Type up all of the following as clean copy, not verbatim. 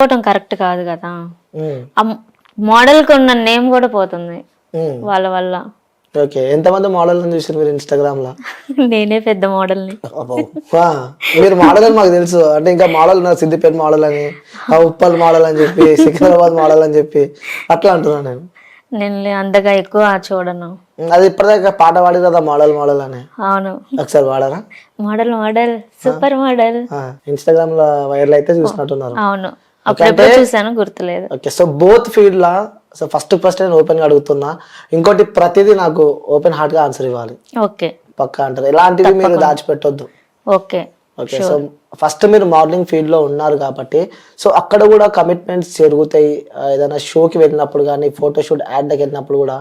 పోవటం కరెక్ట్ కాదు కదా. ఆ మోడల్ కి ఉన్న నేమ్ కూడా పోతుంది వాళ్ళ వల్ల. ఓకే, ఎంతమంది మోడల్ చూసారు మీరు ఇన్స్టాగ్రామ్ లో? నేనే పెద్ద మోడల్ని. మీరు మోడల్ అని మాకు తెలుసు, అంటే ఇంకా మోడల్ ఉన్నారు, సిద్దిపేట మోడల్ అని, ఉప్పల్ మోడల్ అని చెప్పి, సికింద్రాబాద్ మోడల్ అని చెప్పి అట్లా అంటున్నాను నేను. నేను అంతగా ఎక్కువ చూడను. అది ఇప్పటిదాకా పాట పాడి కదా మోడల్ మోడల్ అని. అవును, ఒకసారి పాడారా? Model model super model. Instagram లో వైరల్ అయితే చూసినట్టున్నారు. అవును, అప్పుడెప్పుడు చూసాను, గుర్తులేదు. ఓకే, సో బోత్ ఫీల్డ్ లా, సో ఫస్ట్ నేను ఓపెన్ గా అడుగుతున్నా, ఇంకోటి ప్రతిదీ నాకు ఓపెన్ హార్ట్ గా ఆన్సర్ ఇవ్వాలి. ఓకే, పక్కా అంటారు, ఎలాంటివి మీరు దాచిపెట్టొద్దు. ఓకే ఓకే, సో ఫస్ట్ మీరు మోడలింగ్ ఫీల్డ్ లో ఉన్నారు కాబట్టి, సో అక్కడ కూడా కమిట్మెంట్స్ జరుగుతాయి. ఏదైనా షోకి వెళ్ళినప్పుడు కానీ, ఫోటోషూట్ యాడ్కి వెళ్ళినప్పుడు కూడా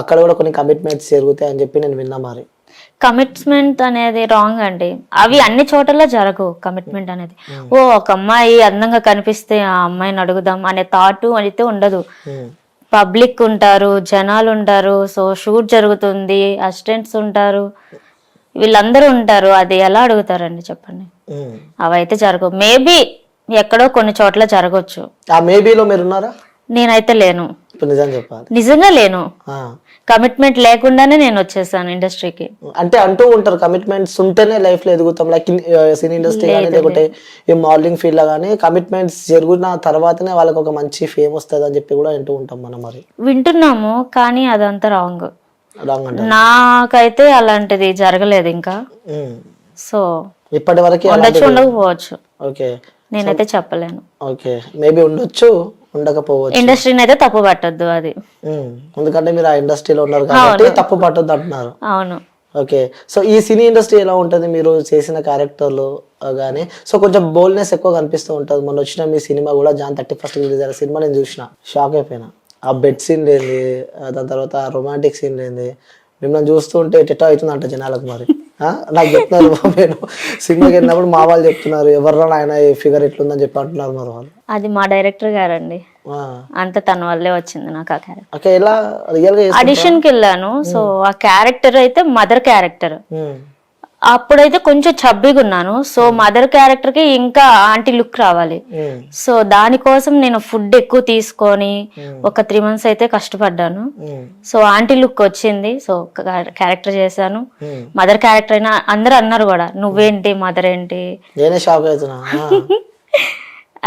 అక్కడ కూడా కొన్ని కమిట్మెంట్స్ జరుగుతాయి అని చెప్పి నేను విన్నా. మరి కమిట్మెంట్ అనేది రాంగ్ అండి, అవి అన్ని చోట్ల జరగవు. కమిట్మెంట్ అనేది ఓ ఒక అమ్మాయి అందంగా కనిపిస్తే ఆ అమ్మాయిని అడుగుదాం అనే థాట్ అయితే ఉండదు. పబ్లిక్ ఉంటారు, జనాలు ఉంటారు, సో షూట్ జరుగుతుంది, అసిస్టెంట్స్ ఉంటారు, వీళ్ళందరూ ఉంటారు, అది ఎలా అడుగుతారండి చెప్పండి? అవైతే జరగవు. మేబీ ఎక్కడో కొన్ని చోట్ల జరగవచ్చు. ఆ మేబీలో మీరు ఉన్నారా? నేనైతే లేను, నిజం చెప్పాలి, నిజంగా లేను. కమిట్మెంట్ లేకుండానే నేను వచ్చేసాను ఇండస్ట్రీకి. అంటే అంటూ ఉంటారు కమిట్మెంట్స్ ఉంటేనే లైఫ్ లో ఎదుగుతాం, లైక్ సినీ ఇండస్ట్రీ కానీ లేకుంటే ఈ మోడలింగ్ ఫీల్డ్ లో కానీ కమిట్మెంట్స్ జరిగిన తర్వాతనే వాళ్ళకి ఒక మంచి ఫేమ్ వస్తుంది అని చెప్పి కూడా వింటూ ఉంటాం మనం. మరి వింటున్నాము, కానీ అదంతా రాంగ్. రాంగ్ అంటే నాకైతే అలాంటిది జరగలేదు ఇంకా. సో ఇప్పటి వరకు ఉండొచ్చు, ఉండకపోవచ్చు. ఓకే, నేనైతే చెప్పలేను. ఓకే, మేబీ ఉండొచ్చు, ఉండకపోవచ్చు. ఇండస్ట్రీని అయితే తప్పు పట్టొద్దు అది, ఎందుకంటే మీరు ఆ ఇండస్ట్రీలో ఉన్నారు కాబట్టి తప్పు పట్టొద్దు అంటున్నారు. అవును. ఓకే, సో ఈ సినీ ఇండస్ట్రీ ఎలా ఉంటుంది మీరు చేసిన క్యారెక్టర్లు కానీ? సో కొంచెం బోల్డ్నెస్ ఎక్కువ కనిపిస్తూ ఉంటుంది. మొన్న వచ్చిన మీ సినిమా కూడా Jan 31st రిలీజ్ అయిన సినిమా నేను చూసిన, షాక్ అయిపోయినా. ఆ బెడ్ సీన్ లేని, దాని తర్వాత రొమాంటిక్ సీన్ లేని, మిమ్మల్ని చూస్తూ ఉంటే టెటో అవుతుందంట జనాలకు. మరి నాకు చెప్తున్నారు, నేను సినిమాకి వెళ్ళినప్పుడు మా వాళ్ళు చెప్తున్నారు, ఎవర్రా ఆయన ఈ ఫిగర్ ఎట్లుందని చెప్పి అంటున్నారు. మరి వాళ్ళు అది మా డైరెక్టర్ గారండి, అంత తన వల్లే వచ్చింది నాకు ఆ క్యారెక్టర్. ఓకే, ఎలా రియల్ గా ఆడిషన్ కి వెళ్ళాను. సో ఆ క్యారెక్టర్ అయితే మదర్ క్యారెక్టర్. అప్పుడైతే కొంచెం చబ్బీగా ఉన్నాను. సో మదర్ క్యారెక్టర్ కి ఇంకా ఆంటీ లుక్ రావాలి. సో దానికోసం నేను ఫుడ్ ఎక్కువ తీసుకొని ఒక 3 months అయితే కష్టపడ్డాను. సో ఆంటీ లుక్ వచ్చింది. సో క్యారెక్టర్ చేశాను. మదర్ క్యారెక్టర్ అయినా అందరూ అన్నారు కూడా, నువ్వేంటి మదర్ ఏంటి. నేనే షాక్ అవుతున్నా.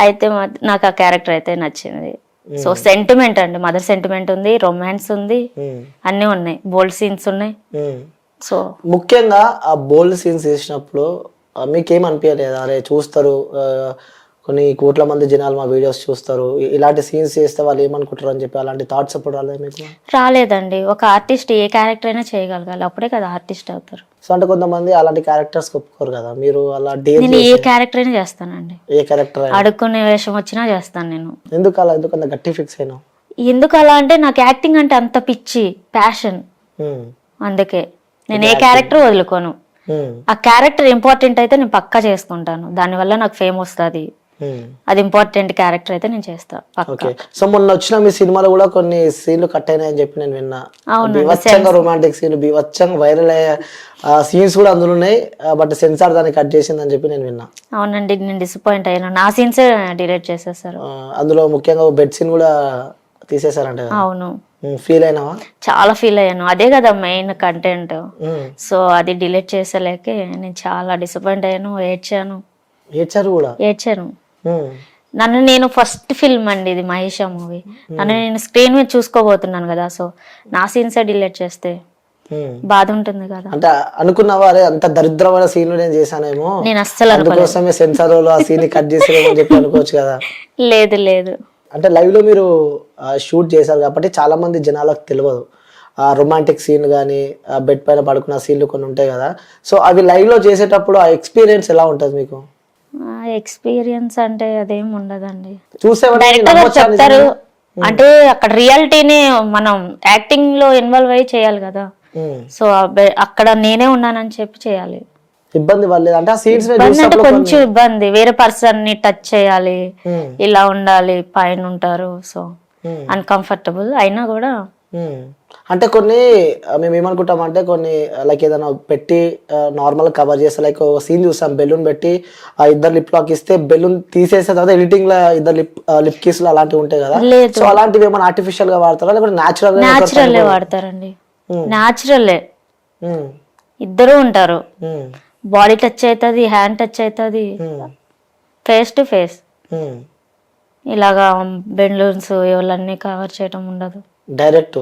అయితే నాకు ఆ క్యారెక్టర్ అయితే నచ్చింది. సో సెంటిమెంట్ అండి, మదర్ సెంటిమెంట్ ఉంది, రొమాన్స్ ఉంది, అన్నీ ఉన్నాయి, బోల్డ్ సీన్స్ ఉన్నాయి. సో ముఖ్యంగా ఆ బోల్డ్ సీన్స్ చేసినప్పుడు మీకేం అనిపించలేదు? అరే చూస్తారు కొన్ని కోట్ల మంది జనాలు మా వీడియోస్ చూస్తారు, ఇలాంటి సీన్స్ చేస్తే వాళ్ళు ఏమనుకుంటారు అని చెప్పి అలాంటి థాట్స్ ఎప్పుడు రాలేదు మీకు? రాలేదండి. ఒక ఆర్టిస్ట్ ఏ క్యారెక్టర్ అయినా చేయగలగాలి, అప్పుడే కదా ఆర్టిస్ట్ అవుతారు. సో అంటే కొంతమంది అలాంటి క్యారెక్టర్స్ ఒప్పుకోరు కదా, మీరు అలా నేను ఏ క్యారెక్టర్ అయినా చేస్తానండి. ఏ క్యారెక్టర్? అడుక్కునే వేషం వచ్చినా చేస్తాను నేను. ఎందుకు అలా, ఎందుకంత గట్టి ఫిక్స్ అయినా? ఎందుకు అలా అంటే నాకు యాక్టింగ్ అంటే అంత పిచ్చి, ప్యాషన్. అందుకే నేను ఏ క్యారెక్టర్ వదులుకోను. ఆ క్యారెక్టర్ ఇంపార్టెంట్ అయితే నేను పక్కా చేసుకుంటాను, దానివల్ల నాకు ఫేమ్ వస్తుంది. అది ఇంపార్టెంట్ క్యారెక్టర్ అయితే నేను చేస్తా పక్కా. సో మొన్న వచ్చిన మీ సినిమాలో కూడా కొన్ని సీన్లు కట్ అయినాయని చెప్పి నేను విన్నా. బీభత్సంగా రొమాంటిక్ సీన్, బీభత్సంగా వైరల్ అయ్యే సీన్స్ కూడా అందులో ఉన్నాయి, బట్ సెన్సార్ దాన్ని కట్ చేసిందని చెప్పి నేను విన్నా. అవునండి, నేను డిసప్పాయింట్ అయ్యాను. నా సీన్సే డిలీట్ చేసేసారు. అందులో ముఖ్యంగా బెడ్ సీన్ కూడా తీసేసారంట. అవును, ఫీల్ అయినావా? చాలా ఫీల్ అయ్యాను, అదే కదా మెయిన్ కంటెంట్. సో అది డిలీట్ చేసేలేకే నేను చాలా డిసప్పాయింట్ అయ్యాను, ఏడ్చాను. ఏడ్చారు కూడా? ఏడ్చాను. నన్ను నేను ఫస్ట్ ఫిల్మ్ అండి ఇది, మహేషా మూవీ. నన్ను నేను స్క్రీన్ మీద చూసుకోబోతున్నాను కదా, సో నా సీన్సే డిలీట్ చేస్తే బాధ ఉంటుంది కదా. అంటే అనుకున్నావా అరే అంత దరిద్రమైన సీన్లు నేను చేశానేమో, నేను అస్సలు అందుకోసమే సెన్సార్ ఆ సీన్ కట్ చేసేమో చెప్పి అనుకోవచ్చు కదా? లేదు లేదు, అంటే లైవ్ లో మీరు షూట్ చేశారు కాబట్టి చాలా మంది జనాలకు తెలియదు ఆ రొమాంటిక్ సీన్ కానీ, బెడ్ పైన పడుకున్న సీన్లు కొన్ని ఉంటాయి కదా. సో అవి లైవ్ లో చేసేటప్పుడు ఆ ఎక్స్పీరియన్స్ ఎలా ఉంటుంది మీకు? ఎక్స్పీరియన్స్ అంటే అదేం ఉండదండి, డైరెక్టర్ చెప్తారు. అంటే అక్కడ రియాలిటీని మనం యాక్టింగ్ లో ఇన్వాల్వ్ అయ్యి చేయాలి కదా. సో అక్కడ నేనే ఉన్నానని చెప్పి చేయాలి. ఇబ్బంది పడలేదు అంటే? అంటే కొంచెం ఇబ్బంది, వేరే పర్సన్ ని టచ్ చేయాలి, ఇలా ఉండాలి, పైన ఉంటారు, సో అన్కంఫర్టబుల్ అయినా కూడా అంటే కొన్ని మేము ఏమనుకుంటాం అంటే కొన్ని లైక్ ఏదైనా పెట్టి నార్మల్ కవర్ చేస్తే లైక్ సీన్ చూస్తాం బెలూన్ పెట్టి ఆ ఇద్దరు లిప్ లాక్ ఇస్తే బెలూన్ తీసేసిన తర్వాత ఎడిటింగ్ లో ఇద్దరు లిప్ కిస్ అలాంటివి ఉంటాయి కదా, లేదు. సో అలాంటివి ఏమైనా ఆర్టిఫిషియల్ గా వాడతారా లేకపోతే న్యాచురల్ గా న్యాచురల్లే వాడతారండి. న్యాచురల్లే ఇద్దరు ఉంటారు. బాడీ టచ్ అవుతుంది, హ్యాండ్ టచ్ అవుతుంది, ఫేస్ టు ఫేస్. ఇలాగా బెలూన్స్ ఇవన్నీ కవర్ చేయడం ఉండదు, డైరెక్ట్.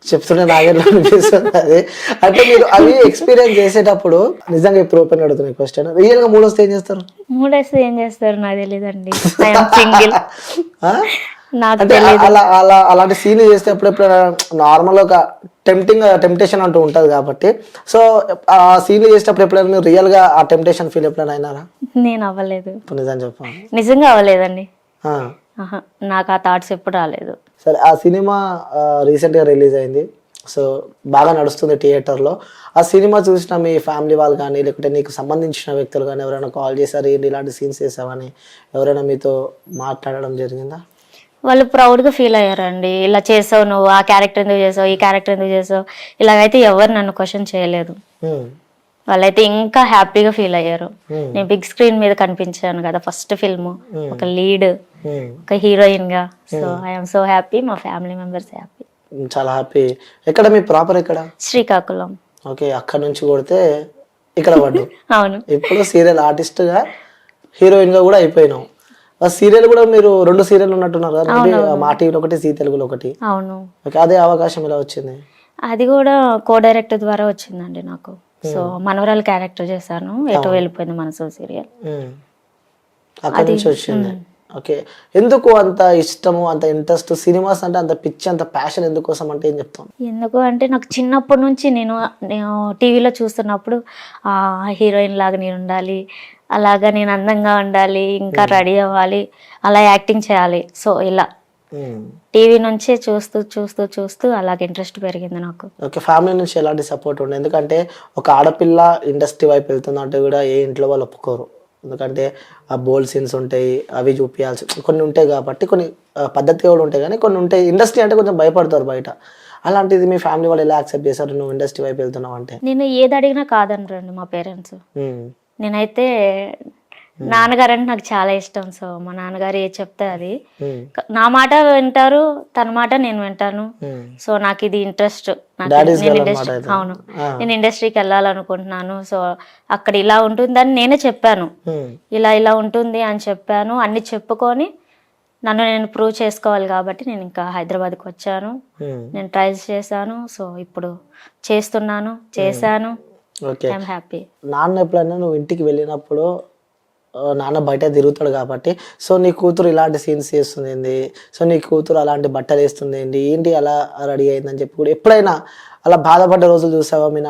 చెప్తుంటే నాగేలా అనిపిస్తుంది అది. అంటే మీరు అవి ఎక్స్పీరియన్స్ చేసేటప్పుడు నిజంగా ఇప్పుడు ఓపెన్ అడుగుతున్న క్వశ్చన్, రియల్ గా మూడు వస్తే ఏం చేస్తారు? మూడేస్తే ఏం చేస్తారు నాకు తెలియదండి, సింగిల్. నాకు అంటే అలా అలా అలాంటి సీన్ చేస్తే ఎప్పుడెప్పుడు నార్మల్ ఒక టెంప్టేషన్ అంటూ ఉంటది కాబట్టి, సో ఆ సీన్లు చేసేటప్పుడు ఎప్పుడైనా మీరు రియల్ గా ఆ టెంప్టేషన్ ఫీల్ ఎప్పుడైనా అయినారా? నేను అవ్వలేదు, నిజం చెప్పండి. నిజంగా అవ్వలేదండి. నాకు ఆ థాట్స్ ఎప్పుడు రాలేదు. సరే, ఆ సినిమా రీసెంట్ గా రిలీజ్ అయింది, సో బాగా నడుస్తుంది థియేటర్లో. ఆ సినిమా చూసిన మీ ఫ్యామిలీ వాళ్ళు కానీ లేకపోతే నీకు సంబంధించిన వ్యక్తులు కానీ ఎవరైనా కాల్ చేశారు ఏంటి ఇలాంటి సీన్స్ చేసావని, ఎవరైనా మీతో మాట్లాడడం జరిగిందా? వాళ్ళు ప్రౌడ్గా ఫీల్ అయ్యారండి. ఇలా చేసావు నువ్వు, ఆ క్యారెక్టర్ ఎందుకు చేసావు, ఈ క్యారెక్టర్ ఎందుకు చేసావు, ఇలాగైతే ఎవరు నన్ను క్వశ్చన్ చేయలేదు. వాళ్ళైతే ఇంకా హ్యాపీగా ఫీల్ అయ్యారు. నేను బిగ్ స్క్రీన్ మీద కనిపించాను కదా ఫస్ట్ ఫిల్మ్, ఒక లీడ్, ఒక హీరోయిన్ గా. సో ఐఎమ్ సో హ్యాపీ, మా ఫ్యామిలీ మెంబర్స్ హ్యాపీ. చాలా హ్యాపీ. ఎక్కడ మీ ప్రాపర్ ఎక్కడ? శ్రీకాకుళం. ఓకే, అక్కడ నుంచి కొడితే ఇక్కడ పడ్డు. అవును. ఇప్పుడు సీరియల్ ఆర్టిస్ట్ గా హీరోయిన్ గా కూడా అయిపోయినావు. ఆ సీరియల్ కూడా మీరు 2 సీరియల్ ఉన్నట్టున్నారు కదా, మా టీవీలో ఒకటి, జీ తెలుగులో ఒకటి. అవును. ఓకే, అదే అవకాశం ఎలా వచ్చింది? అది కూడా కో డైరెక్టర్ ద్వారా వచ్చిందండి నాకు. సో మనవరాలు క్యారెక్టర్ చేశాను, ఎటో వెళ్ళిపోయింది మనసు సీరియల్, అక్కడి నుంచి వచ్చింది. ఓకే, ఎందుకు అంత ఇష్టము, అంత ఇంట్రెస్ట్ సినిమాస్ అంటే, అంత పిచ్చి, అంత ప్యాషన్ ఎందుకోసం అంటే ఏం చెప్తాను? ఎందుకు అంటే నాకు చిన్నప్పటి నుంచి నేను టీవీలో చూస్తున్నప్పుడు హీరోయిన్ లాగా నేను ఉండాలి, అలాగా నేను అందంగా ఉండాలి, ఇంకా రెడీ అవ్వాలి, అలా యాక్టింగ్ చేయాలి. సో ఇలా టీవీ నుంచే చూస్తూ చూస్తూ చూస్తూ అలాగే ఇంట్రెస్ట్ పెరిగింది నాకు. ఓకే, ఫ్యామిలీ నుంచి ఎలాంటి సపోర్ట్ ఉండే? ఎందుకంటే ఒక ఆడపిల్ల ఇండస్ట్రీ వైపు వెళ్తుందంటే కూడా ఏ ఇంట్లో వాళ్ళు ఒప్పుకోరు, ఎందుకంటే ఆ బోల్డ్ సీన్స్ ఉంటాయి, అవి చూపించాల్సి కొన్ని ఉంటాయి కాబట్టి, కొన్ని పద్ధతి కూడా ఉంటాయి కానీ కొన్ని ఉంటాయి. ఇండస్ట్రీ అంటే కొంచెం భయపడతారు బయట. అలాంటిది మీ ఫ్యామిలీ వాళ్ళు ఎలా యాక్సెప్ట్ చేశారు నువ్వు ఇండస్ట్రీ వైపు వెళ్తున్నావు అంటే? నేను ఏది అడిగినా కాదనరండి మా పేరెంట్స్. నేనైతే నాన్నగారు అంటే నాకు చాలా ఇష్టం. సో మా నాన్నగారు ఏది చెప్తే అది, నా మాట వింటారు, తన మాట నేను వింటాను. సో నాకు ఇది ఇంట్రెస్ట్. అవును, నేను ఇండస్ట్రీకి వెళ్ళాలనుకుంటున్నాను. సో అక్కడ ఇలా ఉంటుందని నేనే చెప్పాను, ఇలా ఇలా ఉంటుంది అని చెప్పాను. అన్ని చెప్పుకొని నన్ను నేను ప్రూవ్ చేసుకోవాలి కాబట్టి నేను ఇంకా హైదరాబాద్కి వచ్చాను. నేను ట్రైల్స్ చేశాను. సో ఇప్పుడు చేశాను. I'm happy. నాన్న ఎప్పుడైనా నువ్వు ఇంటికి వెళ్ళినప్పుడు, నాన్న బయట తిరుగుతాడు కాబట్టి, సో నీ కూతురు ఇలాంటి సీన్స్ చేస్తుంది ఏంటి, సో నీ కూతురు అలాంటి బట్టలు వేస్తుంది ఏంటి, అలా రెడీ అయిందని చెప్పి కూడా ఎప్పుడైనా అలా బాధపడ్డ రోజులు చూసావా మీ